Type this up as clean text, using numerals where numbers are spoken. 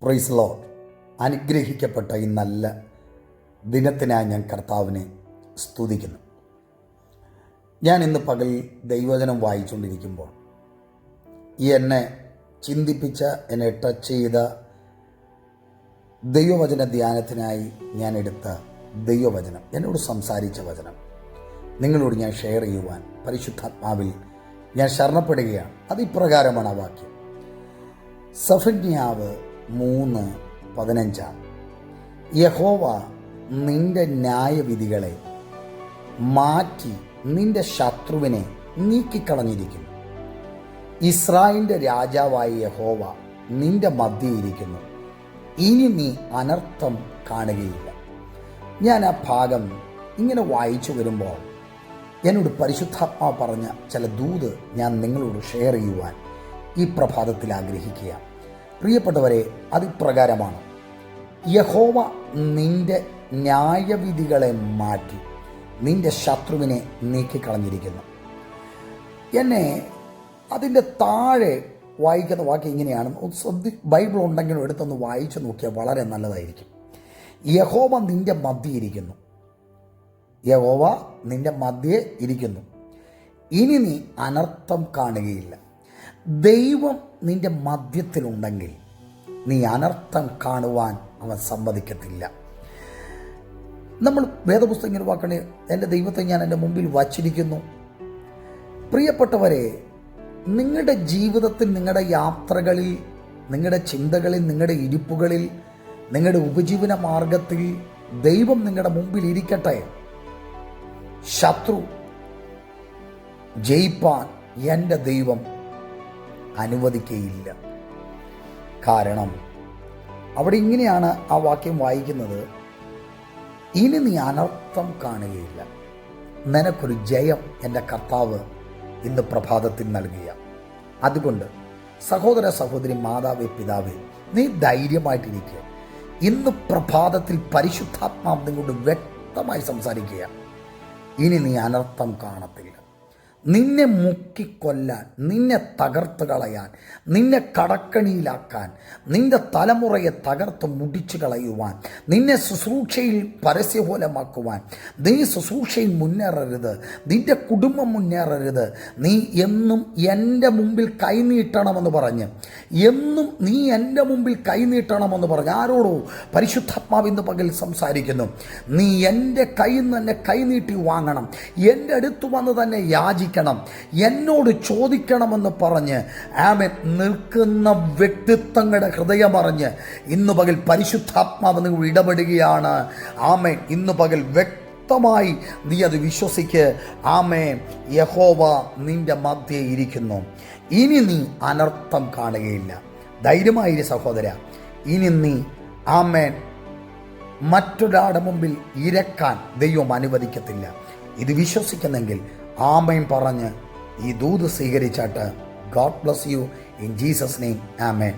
Praise Lord. അനുഗ്രഹിക്കപ്പെട്ട ഈ നല്ല ദിനത്തിനായി ഞാൻ കർത്താവിനെ സ്തുതിക്കുന്നു. ഞാൻ ഇന്ന് പകൽ ദൈവവചനം വായിച്ചുകൊണ്ടിരിക്കുമ്പോൾ എന്നെ ചിന്തിപ്പിച്ച, എന്നെ ടച്ച് ചെയ്ത ദൈവവചന ധ്യാനത്തിനായി ഞാൻ എടുത്ത ദൈവവചനം, എന്നോട് സംസാരിച്ച വചനം നിങ്ങളോട് ഞാൻ ഷെയർ ചെയ്യുവാൻ പരിശുദ്ധാത്മാവിൽ ഞാൻ ശരണപ്പെടുകയാണ്. അതിപ്രകാരമാണ് ആ വാക്യം. സഫന്യാവ് 3:15. യഹോവ നിന്റെ ന്യായവിധികളെ മാറ്റി നിന്റെ ശത്രുവിനെ നീക്കിക്കളഞ്ഞിരിക്കുന്നു. ഇസ്രായേലിൻ്റെ രാജാവായ യഹോവ നിന്റെ മധ്യേ ഇരിക്കുന്നു. ഇനി നീ അനർത്ഥം കാണുകയില്ല. ഞാൻ ആ ഭാഗം ഇങ്ങനെ വായിച്ചു വരുമ്പോൾ എന്നോട് പരിശുദ്ധാത്മാവ് പറഞ്ഞ ചില ദൂത് ഞാൻ നിങ്ങളോട് ഷെയർ ചെയ്യുവാൻ ഈ പ്രഭാതത്തിൽ ആഗ്രഹിക്കുക. പ്രിയപ്പെട്ടവരെ, അതിപ്രകാരമാണ്. യഹോവ നിന്റെ ന്യായവിധികളെ മാറ്റി നിന്റെ ശത്രുവിനെ നീക്കിക്കളഞ്ഞിരിക്കുന്നു. എന്നെ അതിൻ്റെ താഴെ വായിക്കുന്ന വാക്യം ഇങ്ങനെയാണ്. ബൈബിൾ ഉണ്ടെങ്കിലും എടുത്തൊന്ന് വായിച്ചു നോക്കിയാൽ വളരെ നല്ലതായിരിക്കും. യഹോവ നിന്റെ മധ്യേ ഇരിക്കുന്നു. യഹോവ നിന്റെ മധ്യേ ഇരിക്കുന്നു. ഇനി നീ അനർത്ഥം കാണുകയില്ല. ദൈവം നിന്റെ മധ്യത്തിലുണ്ടെങ്കിൽ നീ അനർത്ഥം കാണുവാൻ അവൻ സമ്മതിക്കത്തില്ല. നമ്മൾ വേദപുസ്തകം ഇങ്ങനെ വാക്കണേ, എൻ്റെ ദൈവത്തെ ഞാൻ എൻ്റെ മുമ്പിൽ വച്ചിരിക്കുന്നു. പ്രിയപ്പെട്ടവരെ, നിങ്ങളുടെ ജീവിതത്തിൽ, നിങ്ങളുടെ യാത്രകളിൽ, നിങ്ങളുടെ ചിന്തകളിൽ, നിങ്ങളുടെ ഇരിപ്പുകളിൽ, നിങ്ങളുടെ ഉപജീവന മാർഗത്തിൽ ദൈവം നിങ്ങളുടെ മുമ്പിൽ ഇരിക്കട്ടെ. ശത്രു ജയിപ്പാൻ എൻ്റെ ദൈവം അനുവദിക്കുകയില്ല. കാരണം അവിടെ ഇങ്ങനെയാണ് ആ വാക്യം വായിക്കുന്നത്. ഇനി നീ അനർത്ഥം കാണുകയില്ല. നിനക്കൊരു ജയം എൻ്റെ കർത്താവ് ഇന്ന് പ്രഭാതത്തിൽ നൽകുക. അതുകൊണ്ട് സഹോദര സഹോദരി, മാതാവേ, പിതാവേ, നീ ധൈര്യമായിട്ടിരിക്കുക. ഇന്ന് പ്രഭാതത്തിൽ പരിശുദ്ധാത്മാവ് നിങ്ങളോട് വ്യക്തമായി സംസാരിക്കുക. ഇനി നീ അനർത്ഥം കാണത്തില്ല. നിന്നെ മുക്കിക്കൊല്ലാൻ, നിന്നെ തകർത്ത് കളയാൻ, നിന്നെ കടക്കണിയിലാക്കാൻ, നിന്റെ തലമുറയെ തകർത്ത് മുടിച്ചു കളയുവാൻ, നിന്നെ ശുശ്രൂഷയിൽ പരസ്യപോലമാക്കുവാൻ, നീ ശുശ്രൂഷയിൽ മുന്നേറരുത്, നിന്റെ കുടുംബം മുന്നേറരുത്, നീ എന്നും എൻ്റെ മുമ്പിൽ കൈനീട്ടണമെന്ന് പറഞ്ഞ്, എന്നും നീ എൻ്റെ മുമ്പിൽ കൈനീട്ടണമെന്ന് പറഞ്ഞ്, ആരോടോ പരിശുദ്ധാത്മാവ് ഇന്ന് പകൽ സംസാരിക്കുന്നു. നീ എൻ്റെ കയ്യിൽ നിന്ന് തന്നെ കൈനീട്ടി വാങ്ങണം, എൻ്റെ അടുത്ത് വന്ന് തന്നെ യാചിക്കണം, എന്നോട് ചോദിക്കണമെന്ന് പറഞ്ഞ് ആമേൻ നിൽക്കുന്ന വ്യക്തിത്വങ്ങളുടെ ഹൃദയം അറിഞ്ഞ് ഇന്ന് പകൽ പരിശുദ്ധാത്മാവ് നിങ്ങൾ ഇടപെടുകയാണ്. ആമേൻ, ഇന്ന് പകൽ വ്യക്തമായി നീ അത് വിശ്വസിക്ക്. ആമേൻ, യഹോവ നിന്റെ മധ്യേ ഇരിക്കുന്നു. ഇനി നീ അനർത്ഥം കാണുകയില്ല. ധൈര്യമായിരി സഹോദര. ഇനി നീ ആമേൻ മറ്റൊരാളുടെ മുമ്പിൽ ഇരക്കാൻ ദൈവം അനുവദിക്കത്തില്ല. ഇത് വിശ്വസിക്കുന്നെങ്കിൽ ആമേൻ പറഞ്ഞ് ഈ ദൂത് സ്വീകരിച്ചാട്ട്. God bless you in Jesus name. Amen.